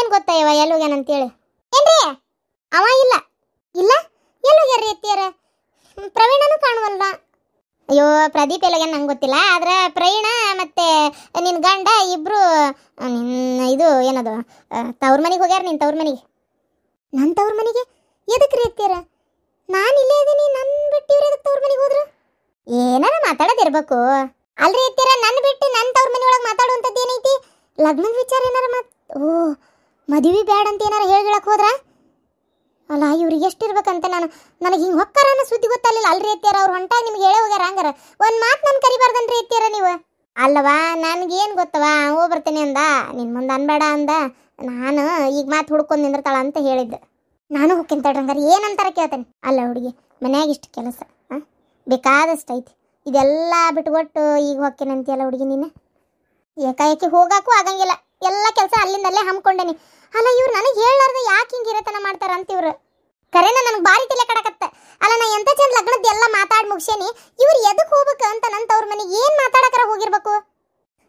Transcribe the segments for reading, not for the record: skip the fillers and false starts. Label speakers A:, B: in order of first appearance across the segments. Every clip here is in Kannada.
A: ನನಗೇನು ಗೊತ್ತಾಯವ ಎಲ್ಲೋಗ್ಯಾನಂತೇಳಿ. ಏನ್ರಿ ಅವ ಇಲ್ಲ ಇಲ್ಲ ಎಲ್ಲೋಗ್ಯಾರ್ರಿ ಅತ್ತಿಯರ? ಪ್ರವೀಣನೂ ಕಾಣುವಲ್ಲ. ಅಯ್ಯೋ ಪ್ರದೀಪ್ ಎಲ್ಲೋಗ್ಯಾನ ನಂಗೆ ಗೊತ್ತಿಲ್ಲ. ಆದ್ರೆ ಪ್ರವೀಣ ಮತ್ತೆ ನಿನ್ನ ಗಂಡ ಇಬ್ರು ಇದು ಏನದು ತವ್ರ ಮನೆಗೆ ಹೋಗ್ಯಾರ. ನಿನ್ನ ತವ್ರ ಮನೆಗೆ. ನನ್ನ ತವ್ರ ಮನೆಗೆ ಎದಕ್ಕೆ ರೀ ಅತ್ತಿಯರ? ನಾನು ಇಲ್ಲೇ ಇದ್ದೀನಿ, ನನ್ನ ಬಿಟ್ಟು ಇವ್ರು ಎದಕ್ಕೆ ತವ್ರ ಮನೆಗೆ ಹೋದ್ರು? ಏನಾರ ಮಾತಾಡೋದಿರ್ಬೇಕು ಅಲ್ರಿ ಅತ್ತಿಯರ. ನನ್ನ ಬಿಟ್ಟು ನನ್ನ ತವ್ರ ಮನೆ ಒಳಗೆ ಮಾತಾಡುವಂಥದ್ದು ಏನೈತಿ? ಲಗ್ನದ ವಿಚಾರ ಏನಾರ ಮದುವೆ ಬ್ಯಾಡ ಅಂತ ಏನಾರ ಹೇಳ್ಕೊಳಕ್ ಹೋದ್ರ? ಅಲ್ಲ ಇವ್ರಿಗೆ ಎಷ್ಟಿರ್ಬೇಕಂತ ನನಗೆ ಹಿಂಗೆ ಹೊಕ್ಕಾರ ಅನ್ನೋ ಸುದ್ದಿ ಗೊತ್ತಾಗಲಿಲ್ಲ ಅಲ್ರಿ ಅತ್ತಿಯರ. ಅವ್ರು ಹೊಂಟಾಗಿ ನಿಮ್ಗೆ ಹೇಳೇ ಹೋಗ್ಯಾರ. ಹಂಗಾರ ಒಂದು ಮಾತು ನಾನು ಕರಿಬಾರ್ದನ್ರಿ ಅತ್ತಿಯರ ನೀವು? ಅಲ್ಲವಾ ನನಗೇನು ಗೊತ್ತವ, ಹೋಗಿ ಬರ್ತೇನೆ ಅಂದ, ನಿನ್ನ ಮುಂದೆ ಅನ್ಬೇಡ ಅಂದ. ನಾನು ಈಗ ಮಾತು ಹುಡ್ಕೊಂಡು ನಿಂದಿರ್ತಾಳ ಅಂತ ಹೇಳಿದ್ದೆ. ನಾನು ಹೋಗ್ತೀನಿ ತಡ್ರಿ. ಹಂಗಾರೆ ಏನಂತಾರ ಕೇಳ್ತೇನೆ. ಅಲ್ಲ ಹುಡುಗಿ ಮನ್ಯಾಗ ಇಷ್ಟು ಕೆಲಸ ಬೇಕಾದಷ್ಟು ಐತಿ, ಇದೆಲ್ಲ ಬಿಟ್ಕೊಟ್ಟು ಈಗ ಹೋಗ್ತೇನೆ ಅಂತೀಯಲ್ಲ ಹುಡುಗಿ ನೀನು? ಏಕಾಏಕಿ ಹೋಗಾಕು ಆಗಂಗಿಲ್ಲ, ಎಲ್ಲ ಕೆಲಸ ಅಲ್ಲಿಂದಲ್ಲೇ ಹಮ್ಕೊಂಡೇನಿ. ಅಲ್ಲ ಇವ್ರು ನನಗೆ ಹೇಳಾರ್ದ ಯಾಕೆ ಹಿಂಗೆ ಇರತನ ಮಾಡ್ತಾರ ಅಂತ ಇವ್ರು ಕರೆನ ನನಗೆ ಭಾರಿ ತಲೆ ಕಡಕತ್ತೆ. ಅಲ್ಲ ನಾ ಎಂತ ಚಂದ ಲಗ್ನದ್ದು ಎಲ್ಲ ಮಾತಾಡಿ ಮುಗಿಸೇನಿ, ಇವ್ರು ಎದಕ್ಕೆ ಹೋಗ್ಬೇಕು ಅಂತ ನನ್ನ ತವ್ರ ಮನೆಗೆ ಏನು ಮಾತಾಡಕರ ಹೋಗಿರ್ಬೇಕು?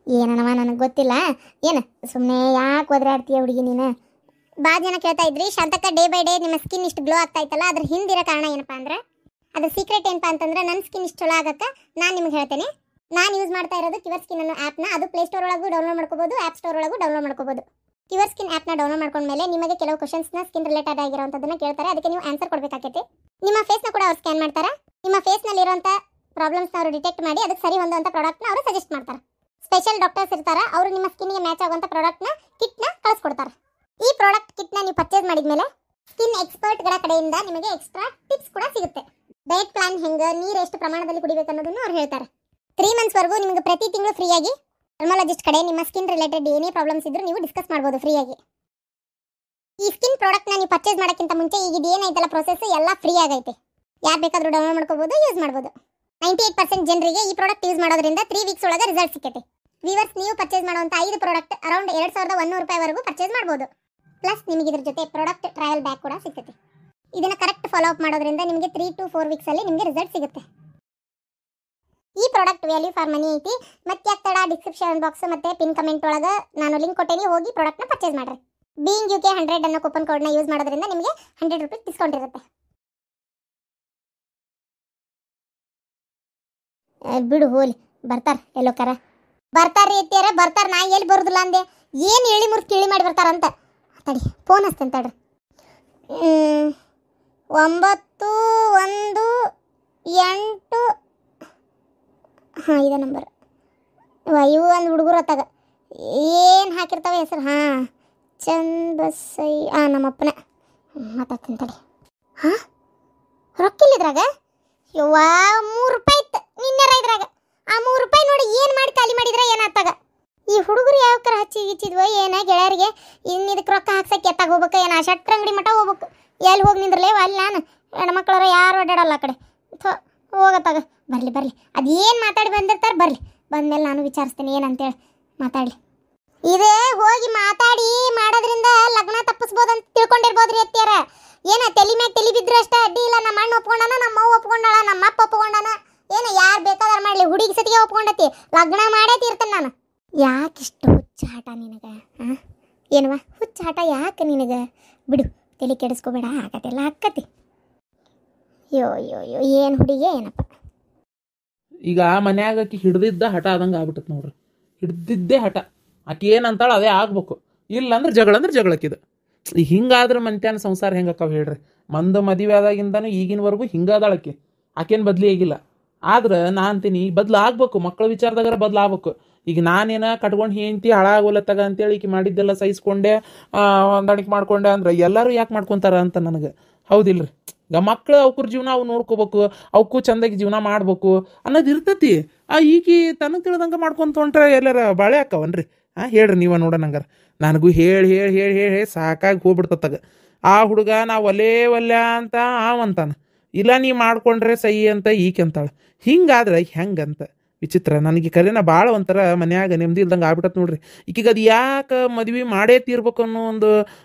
A: ಏನನವ ನನಗೆ ಗೊತ್ತಿಲ್ಲ. ಏನು ಸುಮ್ಮನೆ ಯಾಕೆ ಒದರಾಡ್ತೀಯ ಹುಡುಗಿ ನೀನು? ಭಾಳ ಜನ ಕೇಳ್ತಾ ಇದ್ರಿ ಶಾಂತಕ್ಕ ಡೇ ಬೈ ಡೇ ನಿಮ್ಮ ಸ್ಕಿನ್ ಇಷ್ಟು ಗ್ಲೋ ಆಗ್ತಾ ಇತ್ತಲ್ಲ, ಅದ್ರ ಹಿಂದಿರೋ ಕಾರಣ ಏನಪ್ಪ ಅಂದ್ರೆ, ಅದ್ರ ಸೀಕ್ರೆಟ್ ಏನಪ್ಪ ಅಂತಂದ್ರೆ ನನ್ನ ಸ್ಕಿನ್ ಇಷ್ಟು ಚಲೋ ಆಗಕ್ಕೆ ನಾನು ನಿಮ್ಗೆ ಹೇಳ್ತೇನೆ. ನಾನು ಯೂಸ್ ಮಾಡ್ತಾ ಇರೋದು ಕ್ಯೂರ್ ಸ್ಕಿನ್ ಅನ್ನೋ ಆ್ಯಪ್ನ. ಅದು ಪ್ಲೇಸ್ಟೋರ್ ಒಳಗೂ ಡೌನ್ಲೋಡ್ ಮಾಡ್ಕೋಬೋದು, ಆ್ಯಪ್ ಸ್ಟೋರ್ ಒಳಗೂ ಡೌನ್ಲೋಡ್ ಮಾಡ್ಕೋಬೋದು. ಕ್ಯೂರ್ ಸ್ಕಿನ್ ಆ್ಯಪ್ನ ಡೌನ್ಲೋಡ್ ಮಾಡ್ಕೊಂಡ್ಮೇಲೆ ನಿಮಗೆ ಕೆಲವು ಕ್ವಶನ್ಸ್ನ ಸ್ಕಿನ್ ರಿಲೇಟೆಡ್ ಆಗಿರೋಂಥದ್ದನ್ನ ಕೇಳ್ತಾರೆ. ಅದಕ್ಕೆ ನೀವು ಆನ್ಸರ್ ಕೊಡಬೇಕಾಗೈತಿ. ನಿಮ್ಮ ಫೇಸ್ನ ಕೂಡ ಅವ್ರು ಸ್ಕ್ಯಾನ್ ಮಾಡ್ತಾರೆ. ನಿಮ್ಮ ಫೇಸ್ನಲ್ಲಿರೋಂಥ ಪ್ರಾಬ್ಲಮ್ಸ್ನ ಅವರು ಡಿಟೆಕ್ಟ್ ಮಾಡಿ ಅದಕ್ಕೆ ಸರಿ ಹೊಂದುವಂಥ ಪ್ರಾಡಕ್ಟ್ನ ಅವರು ಸಜೆಸ್ಟ್ ಮಾಡ್ತಾರೆ. ಸ್ಪೆಷಲ್ ಡಾಕ್ಟರ್ಸ್ ಇರ್ತಾರೆ, ಅವರು ನಿಮ್ಮ ಸ್ಕಿನ್ಗೆ ಮ್ಯಾಚ್ ಆಗುವಂಥ ಪ್ರಾಡಕ್ಟ್ನ ಕಿಟ್ನ ಕಳಿಸ್ಕೊಡ್ತಾರೆ. ಈ ಪ್ರಾಡಕ್ಟ್ ಕಿಟ್ನ ನೀವು ಪರ್ಚೇಸ್ ಮಾಡಿದ್ಮೇಲೆ ಸ್ಕಿನ್ ಎಕ್ಸ್ಪರ್ಟ್ಗಳ ಕಡೆಯಿಂದ ನಿಮಗೆ ಎಕ್ಸ್ಟ್ರಾ ಟಿಪ್ಸ್ ಕೂಡ ಸಿಗುತ್ತೆ. ಡಯಟ್ ಪ್ಲಾನ್ ಹೆಂಗೆ, ನೀರು ಎಷ್ಟು ಪ್ರಮಾಣದಲ್ಲಿ ಕುಡಿಬೇಕು ಅನ್ನೋದನ್ನು ಅವ್ರು ಹೇಳ್ತಾರೆ. 3 ಮಂತ್ಸ್ವರೆಗೂ ನಿಮಗೆ ಪ್ರತಿ ತಿಂಗಳು ಫ್ರೀಯಾಗಿ ಡರ್ಮಲಾಜಿಸ್ಟ್ ಕಡೆ ನಿಮ್ಮ ಸ್ಕಿನ್ ರಿಲೇಟೆಡ್ ಏನೇ ಪ್ರಾಬ್ಲಮ್ಸ್ ಇದ್ರೂ ನೀವು ಡಿಸ್ಕಸ್ ಮಾಡ್ಬೋದು ಫ್ರೀಯಾಗಿ. ಈ ಸ್ಕಿನ್ ಪ್ರಾಡಕ್ಟ್ನ ನೀವು ಪರ್ಚೇಸ್ ಮಾಡೋಕ್ಕಿಂತ ಮುಂಚೆ ಈಗ ಇದೇನೈತಲ್ಲ ಪ್ರೊಸೆಸ್ ಎಲ್ಲ ಫ್ರೀ ಆಗೈತೆ. ಯಾರು ಬೇಕಾದರೂ ಡೌನ್ಲೋಡ್ ಮಾಡ್ಕೋಬೋದು, ಯೂಸ್ ಮಾಡ್ಬೋದು. 98% ಜನರಿಗೆ ಈ ಪ್ರಾಡಕ್ಟ್ ಯೂಸ್ ಮಾಡೋದ್ರಿಂದ 3 ವೀಕ್ಸ್ ಒಳಗೆ ರಿಸಲ್ಟ್ ಸಿಕ್ಕೈತೆ. ವ್ಯೂವರ್ಸ್, ನೀವು ಪರ್ಚೇಸ್ ಮಾಡುವಂಥ 5 ಪ್ರಾಡಕ್ಟ್ ಅರೌಂಡ್ 2100 ರೂಪಾಯಿವರೆಗೂ ಪರ್ಚೇಸ್ ಮಾಡ್ಬೋದು. ಪ್ಲಸ್ ನಿಮಗೆ ಇದ್ರ ಜೊತೆ ಪ್ರಾಡಕ್ಟ್ ಟ್ರಯಲ್ ಬ್ಯಾಗ್ ಕೂಡ ಸಿಗ್ತೈತೆ. ಇದನ್ನು ಕರೆಕ್ಟ್ ಫಾಲೋ ಅಪ್ ಮಾಡೋದ್ರಿಂದ ನಿಮಗೆ 3 to 4 ವೀಕ್ಸಲ್ಲಿ ನಿಮಗೆ ರಿಸಲ್ಟ್ ಸಿಗುತ್ತೆ. ಈ ಪ್ರಾಡಕ್ಟ್ ವ್ಯಾಲ್ಯೂ ಫಾರ್ ಮನಿ ಐತಿ. ಮತ್ತೆ ತಡ ಡಿಸ್ಕ್ರಿಪ್ಷನ್ ಬಾಕ್ಸ್ ಮತ್ತೆ ಪಿನ್ ಕಮೆಂಟ್ ಒಳಗೆ ನಾನು ಲಿಂಕ್ ಕೊಟ್ಟೇನಿ, ಹೋಗಿ ಪ್ರಾಡಕ್ಟ್ನ ಪರ್ಚೇಸ್ ಮಾಡ್ರಿ. ಬೀಯಿಂಗ್ UK 100 ಅನ್ನೋ ಕೂಪನ್ ಕೋಡ್ನ ಯೂಸ್ ಮಾಡೋದ್ರಿಂದ ನಿಮಗೆ 100 ರೂಪೀಸ್ ಡಿಸ್ಕೌಂಟ್ ಇರುತ್ತೆ. ಬಿಡು ಹೋಲಿ, ಬರ್ತಾರ ಎಲ್ಲೋಕಾರ ಬರ್ತಾರ್ರಿ ಎತ್ತಿಯಾರ ಬರ್ತಾರ. ನಾ ಎಲ್ಲಿ ಬರೋದಿಲ್ಲ ಅಂದೆ, ಏನು ಹೇಳಿ ಮುರ್ತು ಕೇಳಿ ಮಾಡಿ ಬರ್ತಾರಂತ. ತಡಿ ಫೋನ್ ಹಚ್ತೇನೆ ತಡ್ರಿ. 91 ಹಾಂ ಇದೇ ನಂಬರ್. ಇವು ಒಂದು ಹುಡುಗರು ಹೊತ್ತಾಗ ಏನು ಹಾಕಿರ್ತಾವೆ ಹೆಸರು. ಹಾಂ ಚಂದಬಸೈ ನಮ್ಮಪ್ಪನ ಮಾತಾಡ್ತೀನಿ ತಡಿ. ಹಾಂ ರೊಕ್ಕಿಲ್ಲಿದ್ರಾಗ ಯವ್ವಾ 3 ರೂಪಾಯಿ ಇತ್ತು ನಿನ್ನೆರ ಇದ್ರಾಗ. ಆ 3 ರೂಪಾಯಿ ನೋಡಿ ಏನು ಮಾಡಿ ಖಾಲಿ ಮಾಡಿದ್ರೆ ಏನಾಗ್ತಾಗ? ಈ ಹುಡುಗರು ಯಾವಕ್ಕಾರ ಹಚ್ಚಿಗಿಚ್ಚಿದ್ವೋ ಏನ ಗೆಳೆಯರಿಗೆ ಇನ್ನು ಇದಕ್ಕೆ ರೊಕ್ಕ ಹಾಕ್ಸಕ್ಕೆ ಎತ್ತಾಗ ಹೋಗ್ಬೇಕು, ಏನು ಆ ಶಟ್ರ ಅಂಗಡಿ ಮಠ ಹೋಗ್ಬೇಕು. ಎಲ್ಲಿ ಹೋಗಿ ನಿಂದ್ರಲೇವ ಅಲ್ಲಿ ನಾನು ಹೆಣ್ಮಕ್ಳವ್ರ ಯಾರು ಓಡಾಡಲ್ಲ ಆ ಕಡೆ ಹೋಗತ್ತಾಗ. ಬರಲಿ ಅದು ಏನು ಮಾತಾಡಿ ಬಂದಿರ್ತಾರೆ, ಬರಲಿ ಬಂದಮೇಲೆ ನಾನು ವಿಚಾರಿಸ್ತೀನಿ ಏನಂತೇಳಿ ಮಾತಾಡಲಿ. ಇದೇ ಹೋಗಿ ಮಾತಾಡಿ ಮಾಡೋದ್ರಿಂದ ಲಗ್ನ ತಪ್ಪಿಸ್ಬೋದಂತ ತಿಳ್ಕೊಂಡಿರ್ಬೋದ್ರಿ ಅತ್ತಿಯಾರ. ಏನ ತಲೆ ಮ್ಯಾಗ ತಲೆ ಬಿದ್ರೆ ಅಷ್ಟೇ ಅಡ್ಡಿ ಇಲ್ಲ. ನಮ್ಮ ಅಣ್ಣ ಒಪ್ಕೊಂಡಾನ, ನಮ್ಮ ಅವ್ವ ಒಪ್ಕೊಂಡಾಳ, ನಮ್ಮ ಅಪ್ಪ ಒಪ್ಕೊಂಡಾನ, ಏನು ಯಾರು ಬೇಕಾದ್ರೆ ಮಾಡಲಿ, ಹುಡುಗಿ ಸತಿಗೆ ಒಪ್ಕೊಂಡತಿ, ಲಗ್ನ ಮಾಡೇ ತೀರ್ತೇನೆ ನಾನು. ಯಾಕಿಷ್ಟು ಹುಚ್ಚಾಟ ನಿನಗೆ? ಏನವ ಹುಚ್ಚಾಟ ಯಾಕೆ ನಿನಗೆ? ಬಿಡು ತಲೆ ಕೆಡಿಸ್ಕೋಬೇಡ, ಆಗತ್ತೆಲ್ಲ ಹಾಕತಿ. ಯೋ ಏನು ಹುಡುಗಿ ಏನಪ್ಪ.
B: ಈಗ ಮನ್ಯಾಗ ಆಕಿ ಹಿಡ್ದಿದ್ದ ಹಠ ಆದಂಗೆ ಆಗ್ಬಿಟ್ಟತ್ ನೋಡ್ರಿ. ಹಿಡ್ದಿದ್ದೇ ಹಠ. ಆಕೆ ಏನಂತಾಳ ಅದೇ ಆಗ್ಬೇಕು, ಇಲ್ಲ ಅಂದ್ರೆ ಜಗಳಕ್ಕಿದು. ಈಗ ಹಿಂಗಾದ್ರೆ ಮಂತ್ಯಾನ ಸಂಸಾರ ಹೆಂಗಕ್ಕವ ಹೇಳ್ರಿ? ಮಂದು ಮದುವೆ ಆದಾಗಿಂದನೂ ಈಗಿನವರೆಗೂ ಹಿಂಗಾದಾಳಕ್ಕೆ, ಆಕೇನು ಬದಲಿ ಆಗಿಲ್ಲ. ಆದ್ರೆ ನಾ ಅಂತೀನಿ ಬದಲಾಗಬೇಕು, ಮಕ್ಕಳ ವಿಚಾರದಾಗಾರ ಬದಲಾಗಬೇಕು. ಈಗ ನಾನೇನ ಕಟ್ಕೊಂಡು ಹೆಂಡ್ತಿ ಹಾಳಾಗೋಲತ್ತಾಗ ಅಂತೇಳಿ ಈಕೆ ಮಾಡಿದ್ದೆಲ್ಲ ಸಹಿಸ್ಕೊಂಡೆ ಹೊಂದಾಣಿಕೆ ಮಾಡ್ಕೊಂಡೆ ಅಂದ್ರೆ ಎಲ್ಲರೂ ಯಾಕೆ ಮಾಡ್ಕೊತಾರ ಅಂತ ನನಗೆ. ಹೌದಿಲ್ರಿ? ಈಗ ಮಕ್ಕಳು ಅವ್ರ ಜೀವನ ಅವು ನೋಡ್ಕೋಬೇಕು, ಅವಕ್ಕೂ ಚಂದಾಗಿ ಜೀವನ ಮಾಡ್ಬೇಕು ಅನ್ನೋದು ಇರ್ತೈತಿ. ಈಕಿ ತನಗೆ ತಿಳಿದಂಗೆ ಮಾಡ್ಕೊಂತ ಹೊಂಟ್ರೆ ಎಲ್ಲಾರ ಬಾಳೆ ಹಾಕವನ್ರಿ? ಹೇಳ್ರಿ ನೀವ ನೋಡೋಣ. ಹಂಗಾರ ನನಗೂ ಹೇಳಿ ಸಾಕಾಗಿ ಹೋಗ್ಬಿಡ್ತತ್ತಾಗ. ಆ ಹುಡುಗ ನಾ ಒಲೆ ಅಂತ ಅಂತಾನ, ಇಲ್ಲ ನೀ ಮಾಡ್ಕೊಂಡ್ರೆ ಸಹಿ ಅಂತ ಈಕೆ ಅಂತಾಳ. ಹಿಂಗಾದ್ರೆ ಹೆಂಗಂತ ವಿಚಿತ್ರ. ನನಗೆ ಕರೆನ ಭಾಳ ಒಂಥರ ಮನ್ಯಾಗ ನೆಮ್ಮದಿ ಇಲ್ದಂಗೆ ಆಗ್ಬಿಟ್ಟತ್ ನೋಡ್ರಿ. ಈಗೀಗ ಅದು ಯಾಕೆ ಮದ್ವೆ ಮಾಡೇ ತೀರ್ಬೇಕು ಅನ್ನೋ ಒಂದು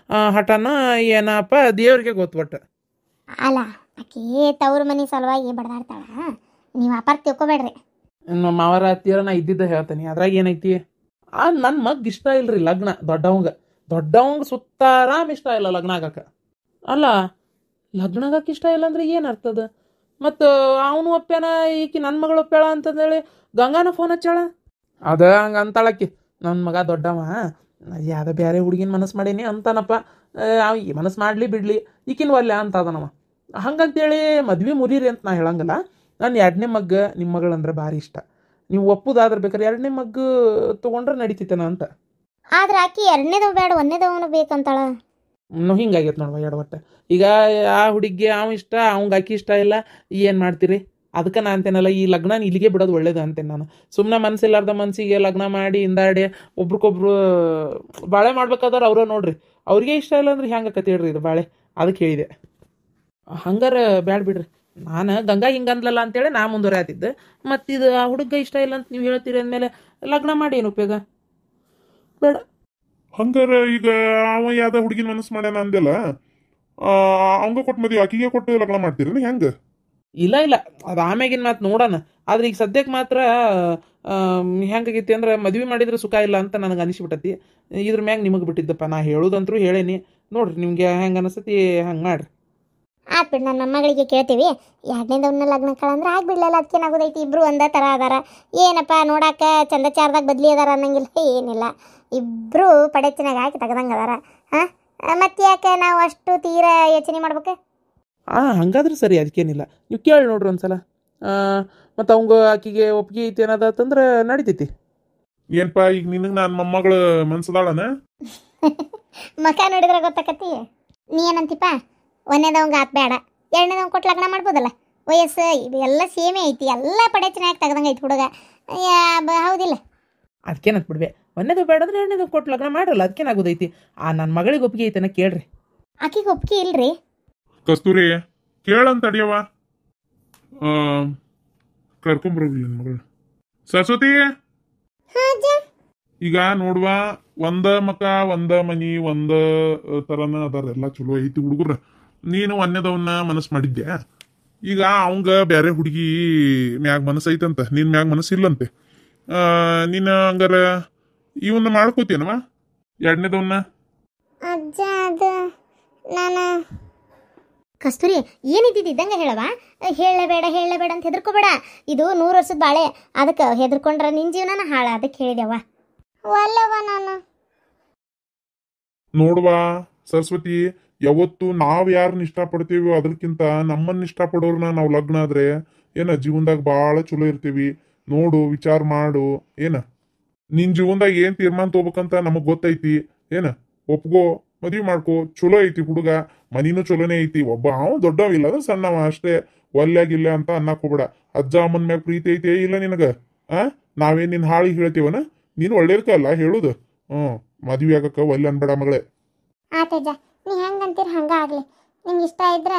B: ಹಠನ ಏನಪ್ಪ ದೇವ್ರಿಗೆ ಗೊತ್ತು.
A: ಅಲ್ಲ ಆಕೆ ತವ್ರ ಮನೆ ಸಲುವಾಗಿ ಬಡದಾಡ್ತಾಳ, ನೀವು ಅಪಾರ ತಿಳ್ಕೊಬೇಡ್ರಿ.
B: ನಮ್ಮ ಮಾವರ ಹತ್ತಿರ ನಾ ಇದ್ದಿದ್ದ ಹೇಳ್ತೀನಿ, ಅದ್ರಾಗ ಏನೈತಿ? ನನ್ನ ಮಗ್ ಇಷ್ಟ ಇಲ್ರಿ ಲಗ್ನ. ದೊಡ್ಡವಂಗ ದೊಡ್ಡವಂಗೆ ಸುತ್ತಾರಾಮ್ ಇಷ್ಟ ಇಲ್ಲ ಲಗ್ನ ಆಗಕ್ಕೆ. ಅಲ್ಲ, ಲಗ್ನ ಆಗಕ್ಕೆ ಇಷ್ಟ ಇಲ್ಲ ಅಂದ್ರೆ ಏನು ಅರ್ಥದ? ಮತ್ತು ಅವನು ಒಪ್ಪ್ಯಾನ, ಈಕಿ ನನ್ನ ಮಗಳು ಒಪ್ಪ್ಯಾಳ ಅಂತಂದೇಳಿ ಗಂಗಾನ ಫೋನ್ ಹಚ್ಚಾಳ. ಅದ ಹಂಗೆ ಅಂತಾಳಕ್ಕಿ, ನನ್ನ ಮಗ ದೊಡ್ಡವ ಯಾವ್ದು ಬೇರೆ ಹುಡುಗಿನ ಮನಸ್ಸು ಮಾಡೀನಿ ಅಂತಾನಪ್ಪ, ಅವ ಈ ಮನಸ್ಸು ಮಾಡಲಿ ಬಿಡಲಿ ಈಕಿನ ಒಲ್ಲೆ ಅಂತ ಅದನವ. ಹಂಗಂತೇಳಿ ಮದ್ವೆ ಮುರೀರಿ ಅಂತ ನಾ ಹೇಳಂಗಿಲ್ಲ. ನಾನು ಎರಡನೇ ಮಗ್ಗ ನಿಮ್ಮ ಮಗಳಂದ್ರೆ ಭಾರಿ ಇಷ್ಟ, ನೀವು ಒಪ್ಪುದಾದ್ರೆ ಬೇಕಾದ್ರೆ ಎರಡನೇ ಮಗ್ಗು ತೊಗೊಂಡ್ರೆ ನಡೀತೈತೇನ ಅಂತ.
A: ಆದ್ರೆ ಆಕಿ ಎರಡನೇದವ್ ಬೇಡ ಒಂದೇದವನು ಬೇಕಂತಾಳ.
B: ಹಿಂಗಾಗೈತೆ ನೋಡುವ ಎಡವಟ್ಟೆ. ಈಗ ಆ ಹುಡುಗಿಗೆ ಅವ ಇಷ್ಟ, ಅವಂಗೆ ಆಕಿ ಇಷ್ಟ ಇಲ್ಲ, ಏನು ಮಾಡ್ತೀರಿ? ಅದಕ್ಕೆ ನಾ ಅಂತೇನಲ್ಲ, ಈ ಲಗ್ನ ಇಲ್ಲಿಗೆ ಬಿಡೋದು ಒಳ್ಳೇದು ಅಂತೇನೆ ನಾನು. ಸುಮ್ಮನೆ ಮನಸ್ಸಿಲ್ಲಾರ್ದ ಮನಸ್ಸಿಗೆ ಲಗ್ನ ಮಾಡಿ ಹಿಂದಾಡಿ ಒಬ್ರಿಗೊಬ್ರು ಬಾಳೆ ಮಾಡ್ಬೇಕಾದ್ರೆ ಅವ್ರ ನೋಡ್ರಿ, ಅವ್ರಿಗೆ ಇಷ್ಟ ಇಲ್ಲ ಅಂದ್ರೆ ಹೆಂಗೆ ಕತೆ ಹೇಳ್ರಿ ಇದು ಬಾಳೆ. ಅದಕ್ಕೆ ಹೇಳಿದೆ. ಹಂಗಾರೆ ಬ್ಯಾಡ ಬಿಡ್ರಿ. ನಾನು ಗಂಗಾ ಹಿಂಗಂದ್ಲಲ್ಲ ಅಂತೇಳಿ ನಾ ಮುಂದುವರೆಯತ್ತಿದ್ದೆ. ಮತ್ತು ಇದು ಆ ಹುಡುಗ ಇಷ್ಟ ಇಲ್ಲ ಅಂತ ನೀವು ಹೇಳ್ತೀರಿ ಅಂದಮೇಲೆ ಲಗ್ನ ಮಾಡಿ ಏನು ಉಪಯೋಗ? ಬೇಡ.
C: ಹಂಗಾರ ಈಗ ಅವ ಯಾವ್ದ ಹುಡುಗಿನ ಮನಸ್ಸು ಮಾಡ್ಯಾನ ಅಂದೆಲ್ಲ, ಅವಂಗ ಕೊಟ್ಟು ಮದುವೆ ಆಕಿಗೆ ಕೊಟ್ಟು ಲಗ್ನ ಮಾಡ್ತೀರಿ ಹೆಂಗೆ?
B: ಇಲ್ಲ ಅದು ಆಮ್ಯಾಗಿನ ಮಾತು ನೋಡೋಣ. ಆದ್ರೆ ಈಗ ಸದ್ಯಕ್ಕೆ ಮಾತ್ರ ಹೆಂಗಾಗೈತಿ ಅಂದ್ರೆ ಮದ್ವೆ ಮಾಡಿದ್ರೆ ಸುಖ ಇಲ್ಲ ಅಂತ ನನಗೆ ಅನಿಸ್ಬಿಟ್ಟತಿ. ಇದ್ರ ಮ್ಯಾಗ ನಿಮಗೆ ಬಿಟ್ಟಿದ್ದಪ್ಪ, ನಾ ಹೇಳೋದಂತರೂ ಹೇಳೇನಿ. ನೋಡ್ರಿ ನಿಮ್ಗೆ ಹೆಂಗೆ ಅನಿಸ್ತತಿ ಹಂಗೆ ಮಾಡ್ರಿ.
A: ಆತ್ ಬಿಡು, ನನ್ನ ಮಗಳಿಗೆ ಕೇಳ್ತೀವಿ. ಎರಡನೇದವ್ನ ಲಗ್ನ ಕಳಂದ್ರೆ ಆಗ್ಬಿಡ್ಲಲ್ಲ, ಅದಕ್ಕೇನಾಗೋದೈತಿ? ಇಬ್ರು ಒಂದೇ ಥರ ಅದಾರ, ಏನಪ್ಪ ನೋಡಾಕ ಚಂದ ಚಾರ್ದಾಗ ಬದ್ಲಿ ಅದಾರ ಅನ್ನಂಗಿಲ್ಲ, ಏನಿಲ್ಲ. ಇಬ್ರು ಪಡೆಚಿನಾಗ ಹಾಕಿ ತೆಗ್ದಂಗೆ ಅದಾರ. ಮತ್ತೆ ಯಾಕೆ ನಾವು ಅಷ್ಟು ತೀರಾ ಯೋಚನೆ ಮಾಡ್ಬೇಕು?
B: ಹಂಗಾದ್ರೆ ಸರಿ, ಅದಕ್ಕೇನಿಲ್ಲ. ನೀವು ಕೇಳಿ ನೋಡ್ರಿ ಒಂದ್ಸಲ. ಮತ್ತು ಅವಂಗ ಆಕಿಗೆ ಒಪ್ಪಿಗೆ ಐತಿ ಏನದಂದ್ರೆ ನಡಿತೈತಿ.
C: ಏನ್ಪಾ ಈಗ ನಿನಗೆ ನನ್ನ ಮೊಮ್ಮಗಳು ಮನ್ಸದಾಳನ?
A: ಮಕ ನೋಡಿದ್ರೆ ಗೊತ್ತಾಕತಿ. ನೀ ಏನಂತಿಪ್ಪ? ಒಂದೇದವಂಗ ಆತ್ ಬೇಡ, ಎರಡನೇದವಂಗ ಕೊಟ್ಟು ಲಗ್ನ ಮಾಡ್ಬೋದಲ್ಲ? ವಯಸ್ಸು ಎಲ್ಲ ಸೇಮೇ ಐತಿ, ಎಲ್ಲ ಪಡೆಚಿನಾಗ ತೆಗ್ದಂಗೆ ಐತಿ ಹುಡುಗ, ಹೌದಿಲ್ಲ?
B: ಅದಕ್ಕೇನಂತ ಬಿಡ್ವೆ, ಒಂದೇದು ಬೇಡ ಅಂದ್ರೆ ಎರಡನೇದು ಕೊಟ್ಟು ಲಗ್ನ ಮಾಡ್ರಲ್ಲ, ಅದಕ್ಕೇನಾಗೋದೈತಿ? ನನ್ನ ಮಗಳಿಗೆ ಒಪ್ಪಿಗೆ ಐತನ ಕೇಳ್ರಿ.
A: ಆಕಿಗೆ ಒಪ್ಪಿಗೆ ಇಲ್ರಿ?
C: ಕಸ್ತೂರಿ ಕೇಳಂತ ಅಡಿಯವ, ಕರ್ಕೊಂಬರೋಗಿಲ್ಲ ನನ್ನ ಮಗಳು. ಸರಸ್ವತಿ, ಈಗ ನೋಡುವ, ಒಂದ ಮಕ ಒಂದ ಮನಿ ಒಂದ ತರನ ಅದಾರ, ಎಲ್ಲ ಚಲೋ ಐತಿ ಹುಡುಗರ. ನೀನು ಒಂದೇದವನ್ನ ಮನಸ್ಸು ಮಾಡಿದ್ದೆ, ಈಗ ಅವಂಗ ಬ್ಯಾರೆ ಹುಡುಗಿ ಮ್ಯಾಗ ಮನಸ್ಸು ಐತಂತ, ನಿನ್ ಮ್ಯಾಗ ಮನಸ್ಸು ಇಲ್ಲಂತೆ. ನೀನು ಹಂಗಾರ ಇವನ್ನ ಮಾಡ್ಕೋತೀನವ ಎರಡನೇದವನ್ನ?
A: ಅಜ್ಜ ಅದು ನಾನು ಕಸ್ತೂರಿ ಏನಿದ್ದಿದ್ದು ಇದ್ದಂಗೆ ಹೇಳವ, ಹೇಳಬೇಡ ಅಂತ ಹೆದರ್ಕೋಬೇಡ. ಇದು 100 ವರ್ಷದ ಬಾಳೆ, ಅದಕ್ಕೆ ಹೆದರ್ಕೊಂಡ್ರೆ ನಿನ್ನ ಜೀವನನ ಹಾಳ, ಅದಕ್ಕೆ ಹೇಳಿದೆವ. ಒಲ್ಲವ ನಾನು
C: ನೋಡುವ ಸರಸ್ವತಿ, ಯಾವತ್ತು ನಾವ್ ಯಾರನ್ನ ಇಷ್ಟಪಡ್ತೀವೋ ಅದಕ್ಕಿಂತ ನಮ್ಮನ್ನ ಇಷ್ಟಪಡೋರ್ನ ನಾವು ಲಗ್ನ ಆದ್ರೆ ಏನ ಜೀವನದಾಗ ಭಾಳ ಚಲೋ ಇರ್ತೀವಿ. ನೋಡು, ವಿಚಾರ ಮಾಡು, ಏನ ನಿನ್ ಜೀವನದಾಗ ಏನ್ ತೀರ್ಮಾನ ತಗೋಬೇಕಂತ ನಮಗ್ ಗೊತ್ತೈತಿ. ಏನ ಒಪ್ಗೋ, ಮದ್ವಿ ಮಾಡ್ಕೋ, ಚಲೋ ಐತಿ ಹುಡುಗ, ಮನಿನೂ ಚಲೋನೇ ಐತಿ. ಒಬ್ಬ ಅವ ದೊಡ್ಡವಿಲ್ಲ ಅಂದ್ರೆ ಸಣ್ಣವ ಅಷ್ಟೇ, ಒಲ್ಯಾಗಿಲ್ಲ ಅಂತ ಅನ್ನಕ್ ಹೋಗ್ಬೇಡ. ಅಜ್ಜ ಅಮ್ಮನ ಮ್ಯಾಗ ಪ್ರೀತಿ ಐತಿ ಇಲ್ಲ ನಿನಗ? ನಾವೇನ್ ನಿನ್ ಹಾಳಿಗೆ ಹೇಳ್ತೀವನ? ನೀನು ಒಳ್ಳೇದಕ್ಕಲ್ಲ ಹೇಳುದು. ಮದ್ವಿ ಆಗಕ್ಕ ಒಲ್ಲೆ ಅನ್ಬೇಡ ಮಗಳೇ.
A: ಆತಜ್ಜ, ನೀ ಹೆಂಗಂತೀರ ಹಂಗ ಆಗ್ಲಿ, ನಿಮ್ಗೆ ಇಷ್ಟ ಇದ್ರ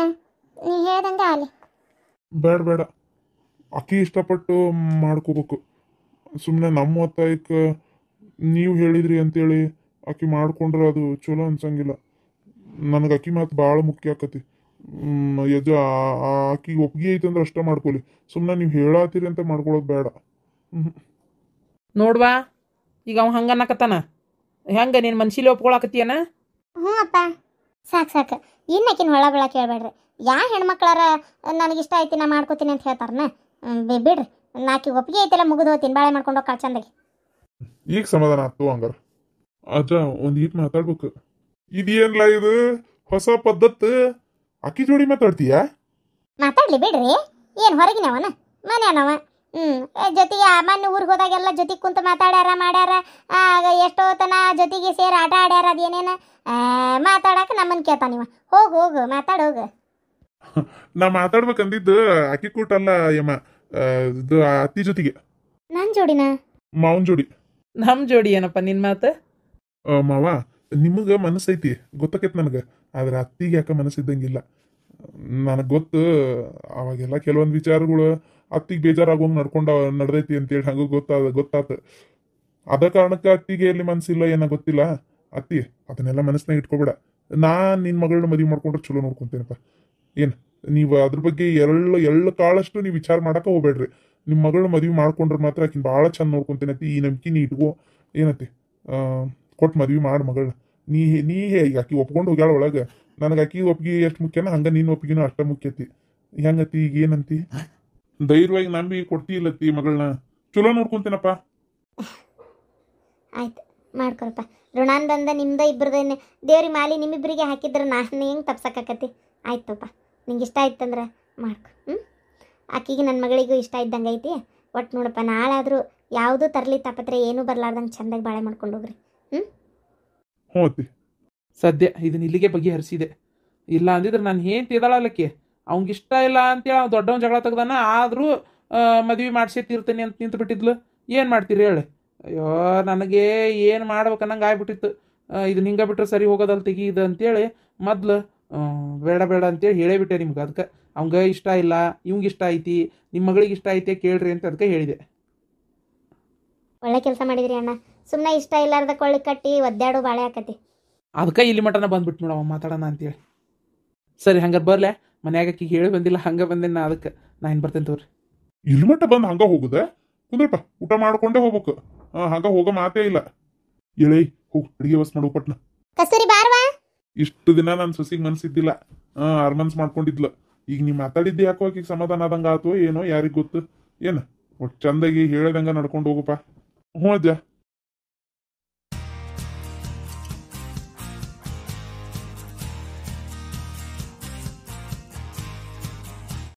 A: ನೀ ಹೇಳ್ದಂಗ ಆಗ್ಲಿ.
C: ಬೇಡ, ಅಕ್ಕಿ ಇಷ್ಟಪಟ್ಟು ಮಾಡ್ಕೋಬೇಕು. ಸುಮ್ಮನೆ ನಮ್ಮ ಒತ್ತಾಯಕ್ಕೆ ನೀವು ಹೇಳಿದ್ರಿ ಅಂತೇಳಿ ಅಕ್ಕಿ ಮಾಡ್ಕೊಂಡ್ರೆ ಅದು ಚಲೋ ಅನ್ಸಂಗಿಲ್ಲ. ನನಗೆ ಅಕ್ಕಿ ಮಾತು ಭಾಳ ಮುಖ್ಯ ಆಕತಿ. ಯಜ ಅಕ್ಕಿಗೆ ಒಪ್ಪಿಗೆ ಐತಂದ್ರೆ ಅಷ್ಟ ಮಾಡ್ಕೊಲಿ, ಸುಮ್ಮನೆ ನೀವು ಹೇಳಾತೀರಿ ಅಂತ ಮಾಡ್ಕೊಳ್ಳೋದು ಬೇಡ.
B: ನೋಡ್ವಾ, ಈಗ ಅವ ಹಂಗ ಅನ್ನಕತ್ತಾನ, ಹೆಂಗ ನೀನು ಮನ್ಸಿಲಿ ಒಪ್ಕೊಳಕತ್ತೀಯನ?
A: ಹ್ಞೂ ಅಪ್ಪ, ಸಾಕು ಇನ್ನಕಿನ ಹೊಳ ಬೆಳ ಕೇಳ್ಬೇಡ್ರಿ. ಯಾ ಹೆಣ್ಮಕ್ಳಾರ ನನಗಿಷ್ಟ ಐತಿ ನಾ ಮಾಡ್ಕೋತೀನಿ ಅಂತ ಹೇಳ್ತಾರನ? ಬಿಡ್ರಿ, ನಾಕಿ ಒಪ್ಪಿಗೆ ಐತೆಲ್ಲ ಮುಗಿದು ಹೋಗ್ತೀನಿ, ಬಾಳೆ ಮಾಡ್ಕೊಂಡು ಹೋಗಿ ಚಂದಾಗಿ.
C: ಈಗ ಸಮಾಧಾನ ಆತು ಹಂಗಾರ. ಅಜ್ಜ ಒಂದ್ ಈಟ್ ಮಾತಾಡ್ಬೇಕು. ಇದೇನ್ಲ ಇದು ಹೊಸ ಪದ್ಧತಿ? ಅಕ್ಕಿ ಜೋಡಿ ಮಾತಾಡ್ತೀಯ?
A: ಮಾತಾಡ್ಲಿ ಬಿಡ್ರಿ, ಏನು ಹೊರಗಿನವನ ಮನೆಯನವ. ಜೊತೆಗೆ ಮೊನ್ನೆ ಊರಿಗೆ ಹೋದಾಗೆಲ್ಲ ಜೊತೆಗೆ ಕುಂತು ಮಾತಾಡ್ಯಾರ ಮಾಡ್ಯಾರ, ಎಷ್ಟೋ ತನ ಜೊತೆಗೆ ಸೇರಿ ಆಟ ಆಡ್ಯಾರ. ಅದೇನೇನು ಮಾತಾಡಕ್ಕೆ ನಮ್ಮನ್ನು ಕೇಳ್ತಾನಿವ. ಹೋಗು ಮಾತಾಡೋಗು.
C: ನಾ ಮಾತಾಡ್ಬೇಕಂದಿದ್ದು ಅಕ್ಕಿ ಕೂಟಲ್ಲ ಯಮ್ಮ, ಇದು ಅತ್ತಿ ಜೊತೆಗೆ.
A: ನನ್ನ ಜೋಡಿನ?
C: ಮಾವನ್ ಜೋಡಿ.
B: ನಮ್ಮ ಜೋಡಿ ಏನಪ್ಪ ನಿನ್ನ ಮಾತು?
C: ಮಾವ, ನಿಮಗೆ ಮನಸ್ಸೈತಿ ಗೊತ್ತಾಕೈತಿ ನನಗೆ, ಆದ್ರೆ ಅತ್ತಿಗೆ ಯಾಕೆ ಮನಸ್ಸಿದ್ದಂಗಿಲ್ಲ. ನನಗೆ ಗೊತ್ತು, ಅವಾಗೆಲ್ಲ ಕೆಲವೊಂದು ವಿಚಾರಗಳು ಅತ್ತಿಗೆ ಬೇಜಾರಾಗೋಂಗೆ ನಡ್ದೈತಿ ಅಂತೇಳಿ ಹಂಗ ಗೊತ್ತಾತ. ಅದ ಕಾರಣಕ್ಕೆ ಅತ್ತಿಗೆ ಎಲ್ಲಿ ಮನಸ್ಸಿಲ್ಲ ಏನೋ ಗೊತ್ತಿಲ್ಲ. ಅತ್ತಿ ಅದನ್ನೆಲ್ಲ ಮನಸ್ಸಿನಾಗ ಇಟ್ಕೋಬೇಡ. ನಿನ್ನ ಮಗಳನ್ನ ಮದುವೆ ಮಾಡ್ಕೊಂಡ್ರೆ ಚಲೋ ನೋಡ್ಕೊಂತೇನಪ್ಪ. ಏನು ನೀವು ಅದ್ರ ಬಗ್ಗೆ ಎಳ್ಳು ಕಾಳಷ್ಟು ನೀವು ವಿಚಾರ ಮಾಡಕ್ಕೆ ಹೋಗ್ಬೇಡ್ರಿ. ನಿಮ್ಮ ಮಗಳನ್ನ ಮದುವೆ ಮಾಡ್ಕೊಂಡ್ರೆ ಮಾತ್ರ ಆಕಿನ ಭಾಳ ಚಂದ ನೋಡ್ಕೊಂತೇನತಿ. ಈ ನಂಬಿಕೆ ನೀ ಇಟ್ಕೋ. ಏನತಿ ಕೊಟ್ಟು ಮದುವೆ ಮಾಡಿ ಮಗಳನ್ನ. ನೀ ನೀ ಈಗ ಆಕಿ ಒಪ್ಕೊಂಡು ಹೋಗ್ಯಾಳ ಒಳಗೆ. ನನಗೆ ಆಕಿ ಒಪ್ಪಿಗೆ ಎಷ್ಟು ಮುಖ್ಯನ ಹಂಗ ನಿನ್ನ ಒಪ್ಪಿಗೆನೂ ಅಷ್ಟ ಮುಖ್ಯತಿ. ಹೆಂಗತಿ ಈಗ ಏನಂತಿ? ಧೈರ್ಯವಾಗಿ ನಂಬಿ ಕೊಡ್ತಿ ಇಲ್ಲತ್ತಿ ಮಗಳನ್ನ. ಚಲೋ ನೋಡ್ಕೊಂತೀನಪ್ಪ.
A: ಆಯ್ತು ಮಾಡ್ಕೊರಪ್ಪ. ಋಣಾನ್ ಬಂದ ನಿಮ್ದ ಇಬ್ಬರದೇನೆ ದೇವ್ರಿಗೆ ಮಾಲಿ ನಿಮ್ಮಿಬ್ಬರಿಗೆ ಹಾಕಿದ್ರೆ ನಾನು ಹೆಂಗೆ ತಪ್ಸಕ್ಕಾಕತಿ. ಆಯ್ತಪ್ಪ, ನಿಂಗೆ ಇಷ್ಟ ಆಯ್ತಂದ್ರೆ ಮಾಡ್ಕೊ. ಆಕಿಗೆ ನನ್ನ ಮಗಳಿಗೂ ಇಷ್ಟ ಇದ್ದಂಗೆ ಐತಿ. ಒಟ್ಟು ನೋಡಪ್ಪ, ನಾಳೆ ಆದರೂ ಯಾವುದೂ ತರಲಿ ತಾಪತ್ರೆ ಏನೂ ಬರಲಾರ್ದಂಗೆ ಚಂದಾಗಿ ಬಾಳೆ ಮಾಡ್ಕೊಂಡು ಹೋಗ್ರಿ.
C: ಹ್ಞೂ ಅತ್ತಿ.
B: ಸದ್ಯ ಇದನ್ನ ಇಲ್ಲಿಗೆ ಬಗೆಹರಿಸಿದೆ. ಇಲ್ಲ ಅಂದಿದ್ರೆ ನಾನು ಹೆಂಡ್ತಿ ಇದ್ದಾಳಲ್ಲಕ್ಕೆ ಅವ್ನಿಗೆ ಇಷ್ಟ ಇಲ್ಲ ಅಂತೇಳಿ ಅವ್ನು ದೊಡ್ಡವನ್ ಜಗಳ ತೆಗ್ದಾನ. ಆದರೂ ಮದುವೆ ಮಾಡಿಸಿರ್ತೀನಿ ಅಂತ ನಿಂತು ಬಿಟ್ಟಿದ್ಲು. ಏನು ಮಾಡ್ತೀರಿ ಹೇಳಿ? ಅಯ್ಯೋ, ನನಗೆ ಏನು ಮಾಡ್ಬೇಕನ್ನಂಗೆ ಆಗ್ಬಿಟ್ಟಿತ್ತು. ಇದನ್ನ ಹಿಂಗೆ ಬಿಟ್ರೆ ಸರಿ ಹೋಗೋದಲ್ಲ ತೆಗೀದು ಅಂತೇಳಿ ಮೊದ್ಲು ಬೇಡ ಬೇಡ ಅಂತೇಳಿ ಹೇಳೇ ಬಿಟ್ಟೆ ನಿಮ್ಗೆ. ಅದಕ್ಕೆ ಅವಂಗೆ ಇಷ್ಟ ಇಲ್ಲ, ಇವಂಗೆ ಇಷ್ಟ ಐತಿ, ನಿಮ್ಮ ಮಗಳಿಗೆ ಇಷ್ಟ ಐತಿ ಕೇಳ್ರಿ ಅಂತ ಅದಕ್ಕೆ ಹೇಳಿದೆ.
A: ಒಳ್ಳೆ ಕೆಲಸ ಮಾಡಿದ್ರಿ ಅಣ್ಣ. ಸುಮ್ಮನೆ ಇಷ್ಟ ಇಲ್ಲಾರ್ದ ಕೊಳ್ಳಿ ಕಟ್ಟಿ ಒದ್ದಾಡು ಬಾಳೆ ಆಕತಿ.
B: ಅದಕ್ಕೆ ಇಲ್ಲಿ ಮಟನ ಬಂದ್ಬಿಟ್ಟು ನೋಡವ ಮಾತಾಡೋಣ ಅಂತೇಳಿ. ಸರಿ ಹಂಗಾರೆ ಬರ್ಲೆ, ಮನ್ಯಾಗ ಆಕಿಗೆ ಹೇಳಿ ಬಂದಿಲ್ಲ, ಹಂಗೆ ಬಂದೇನೆ ನಾ. ಅದಕ್ಕೆ ನಾ ಏನು ಬರ್ತೇನೆ ತೋರಿ.
C: ಇಲ್ಲಿ ಮಟ್ಟ ಬಂದು ಹಂಗ ಹೋಗುದೆ? ಕುಂದ್ರಪ್ಪ, ಊಟ ಮಾಡ್ಕೊಂಡೇ ಹೋಗ್ಬೇಕು. ಹಂಗ ಹೋಗೋ ಮಾತೇ ಇಲ್ಲ. ಎಳೈ ಹೋಗ್ ಅಡಿಗೆ ವಸ್ ಮಾಡು ಪಟ್ನ.
A: ಕಸ್ತೂರಿ ಬಾರ್ವಾ.
C: ಇಷ್ಟು ದಿನ ನನ್ನ ಸೊಸಿಗೆ ಮನ್ಸಿದ್ದಿಲ್ಲ. ಅರ್ಮನ್ಸ್ ಮಾಡ್ಕೊಂಡಿದ್ಲ. ಈಗ ನೀ ಮಾತಾಡಿದ್ದೆ ಯಾಕೋ ಆಕಿಗೆ ಸಮಾಧಾನ ಆದಂಗ ಆತು ಏನೋ, ಯಾರಿಗ್ ಗೊತ್ತು. ಏನ ಒಟ್ಟು ಚಂದಾಗಿ ಹೇಳ್ದಂಗ ನಡ್ಕೊಂಡು ಹೋಗಪ್ಪ. ಹ್ಞೂ ಅಜ್ಜ.